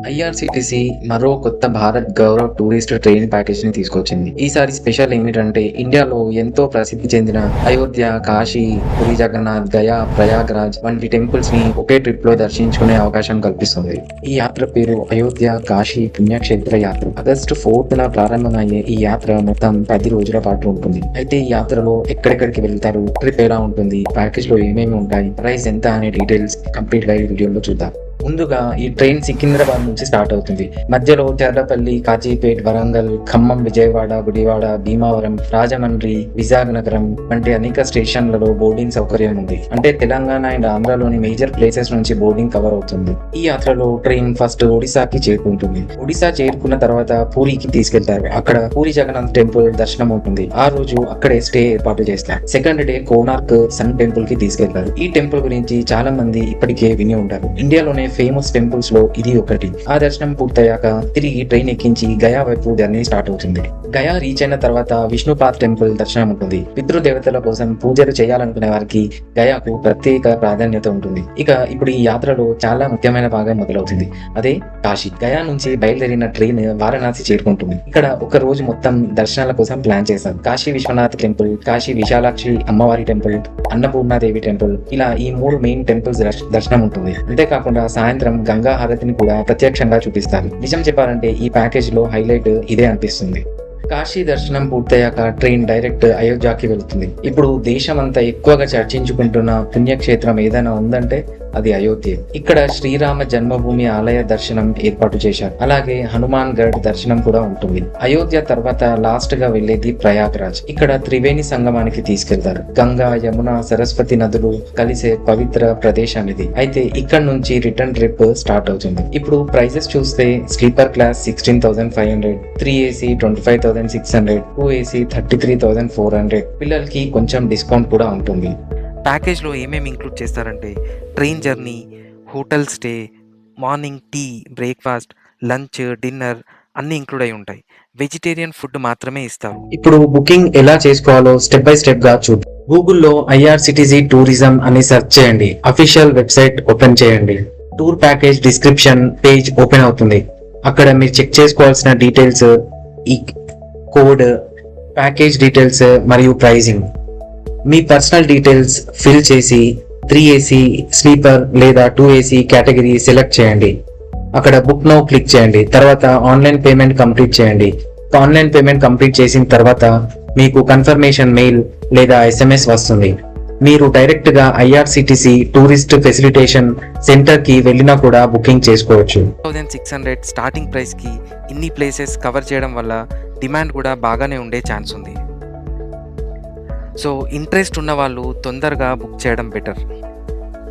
IRCTC మరో కొత్త Bharat Gaurav tourist train ప్యాకేజ్‌ని తీసుకొచ్చింది. ఈసారి స్పెషల్ ఏమిటంటే ఇండియాలో ఎంతో ప్రసిద్ధి చెందిన అయోధ్య, కాశీ, పూరీ జగన్నాథ్, గయా, ప్రయాగ్‌రాజ్ వంటి టెంపుల్స్‌ని ఒకే ట్రిప్‌లో దర్శించుకునే అవకాశం కల్పిస్తుంది. ఈ యాత్ర పేరు అయోధ్య కాశీ పుణ్యక్షేత్ర యాత్ర. ఆగస్టు 4న ప్రారంభమయ్యే ఈ యాత్ర మొత్తం 10 రోజుల పాటు ఉంటుంది. అయితే ఈ యాత్రలో ఎక్కడెక్కడికి వెళ్తారు, ట్రిప్ ఎలా ఉంటుంది, ప్యాకేజ్‌లో ఏమేమి ఉంటాయి, ప్రైస్ ఎంత అనే డీటెయిల్స్ కంప్లీట్‌గా ఈ వీడియోలో చూద్దాం. ముందుగా ఈ ట్రైన్ సికింద్రాబాద్ నుంచి స్టార్ట్ అవుతుంది. మధ్యలో చర్లపల్లి, కాజీపేట్, వరంగల్, ఖమ్మం, విజయవాడ, గుడివాడ, భీమవరం, రాజమండ్రి, విశాఖనగరం వంటి అనేక స్టేషన్లలో బోర్డింగ్ సౌకర్యం ఉంది. అంటే తెలంగాణ అండ్ ఆంధ్రలోని మేజర్ ప్లేసెస్ నుంచి బోర్డింగ్ కవర్ అవుతుంది. ఈ యాత్రలో ట్రైన్ ఫస్ట్ ఒడిశాకి చేరుకుంటుంది. ఒడిశా చేరుకున్న తర్వాత పూరికి తీసుకెళ్తారు. అక్కడ పూరి జగన్నాథ్ టెంపుల్ దర్శనం ఉంటుంది. ఆ రోజు అక్కడే స్టే ఏర్పాటు చేస్తారు. Second day Konark sun temple కి తీసుకెళ్తారు. ఈ టెంపుల్ గురించి చాలా మంది ఇప్పటికే విని ఉంటారు. ఇండియాలోనే ఫేమస్ టెంపుల్స్ లో ఇది ఒకటి. ఆ దర్శనం పూర్తయ్యాక తిరిగి ట్రైన్ ఎక్కించి గయా వైపు జర్నీ స్టార్ట్ అవుతుంది. గయా రీచ్ అయిన తర్వాత విష్ణుపాద్ టెంపుల్ దర్శనం ఉంటుంది. పితృదేవతల కోసం పూజలు చేయాలనుకునే వారికి గయాకు ప్రత్యేక ప్రాధాన్యత ఉంటుంది. ఇప్పుడు ఈ యాత్రలో చాలా ముఖ్యమైన భాగం మొదలవుతుంది. అదే కాశీ. గయా నుంచి బయలుదేరిన ట్రైన్ వారణాసి చేరుకుంటుంది. ఇక్కడ ఒక రోజు మొత్తం దర్శనాల కోసం ప్లాన్ చేశారు. కాశీ విశ్వనాథ్ టెంపుల్, కాశీ విశాలాక్షి అమ్మవారి టెంపుల్, అన్నపూర్ణాదేవి టెంపుల్, ఇలా ఈ 3 మెయిన్ టెంపుల్స్ దర్శనం ఉంటుంది. అంతేకాకుండా సాయంత్రం గంగా హారతిని కూడా ప్రత్యక్షంగా చూపిస్తారు. నిజం చెప్పాలంటే ఈ ప్యాకేజ్ లో హైలైట్ ఇదే అనిపిస్తుంది. కాశీ దర్శనం పూర్తయ్యాక ట్రైన్ డైరెక్ట్ అయోధ్యకి వెళుతుంది. ఇప్పుడు దేశమంతా ఎక్కువగా చర్చించుకుంటున్న పుణ్యక్షేత్రం ఏదైనా ఉందంటే అది అయోధ్య. ఇక్కడ శ్రీరామ జన్మభూమి ఆలయ దర్శనం ఏర్పాటు చేశారు. అలాగే హనుమాన్ గఢ్ దర్శనం కూడా ఉంటుంది. అయోధ్య తర్వాత లాస్ట్ గా వెళ్లేది ప్రయాగ్రాజ్. ఇక్కడ త్రివేణి సంగమానికి తీసుకెళ్తారు. గంగా, యమున, సరస్వతి నదులు కలిసే పవిత్ర ప్రదేశం ఇది. అయితే ఇక్కడ నుంచి రిటర్న్ ట్రిప్ స్టార్ట్ అవుతుంది. ఇప్పుడు ప్రైజెస్ చూస్తే స్లీపర్ క్లాస్ 16,500, 3AC 25,600, 2AC 33,400. పిల్లలకి కొంచెం డిస్కౌంట్ కూడా ఉంటుంది. ప్యాకేజ్లో ఏమేమి ఇంక్లూడ్ చేస్తారంటే train journey, hotel stay, morning tea, breakfast, lunch, dinner అన్నీ ఇంక్లూడ్ అయి ఉంటాయి. వెజిటేరియన్ ఫుడ్ మాత్రమే ఇస్తారు. ఇప్పుడు బుకింగ్ ఎలా చేసుకోవాలో స్టెప్ బై స్టెప్ గా చూద్దాం. గూగుల్లో ఐఆర్‌సీటీసీ టూరిజం అని సెర్చ్ చేయండి. అఫీషియల్ వెబ్సైట్ ఓపెన్ చేయండి. Tour package description page open అవుతుంది. అక్కడ మీరు చెక్ చేసుకోవాల్సిన డీటెయిల్స్, ఈ కోడ్, ప్యాకేజ్ డీటెయిల్స్ మరియు ప్రైజింగ్. మీ పర్సనల్ డీటెయిల్స్ ఫిల్ చేసి 3AC స్లీపర్ లేదా 2AC కేటగిరీ సెలెక్ట్ చేయండి. అక్కడ బుక్ నౌ క్లిక్ చేయండి. తర్వాత ఆన్లైన్ పేమెంట్ కంప్లీట్ చేయండి. ఆన్లైన్ పేమెంట్ కంప్లీట్ చేసిన తర్వాత మీకు కన్ఫర్మేషన్ మెయిల్ లేదా SMS వస్తుంది. మీరు డైరెక్ట్ గా ఐఆర్‌సీటీసీ టూరిస్ట్ ఫెసిలిటేషన్ సెంటర్ కి వెళ్ళినా కూడా బుకింగ్ చేసుకోవచ్చు. 1600 స్టార్టింగ్ ప్రైస్కి ఇన్ని ప్లేసెస్ కవర్ చేయడం వల్ల డిమాండ్ కూడా బాగానే ఉండే ఛాన్స్ ఉంది. సో ఇంట్రెస్ట్ ఉన్న వాళ్ళు తొందరగా బుక్ చేయడం బెటర్.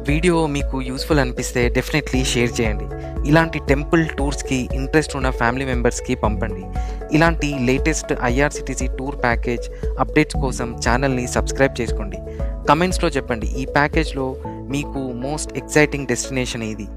వీడియో మీకు యూస్ఫుల్ అనిపిస్తే డెఫినెట్లీ షేర్ చేయండి. ఇలాంటి టెంపుల్ టూర్స్కి ఇంట్రెస్ట్ ఉన్న ఫ్యామిలీ మెంబర్స్కి పంపండి. ఇలాంటి latest IRCTC tour package updates కోసం ఛానల్ని సబ్స్క్రైబ్ చేసుకోండి. కమెంట్స్లో చెప్పండి ఈ ప్యాకేజ్లో మీకు మోస్ట్ ఎక్సైటింగ్ డెస్టినేషన్ ఏది.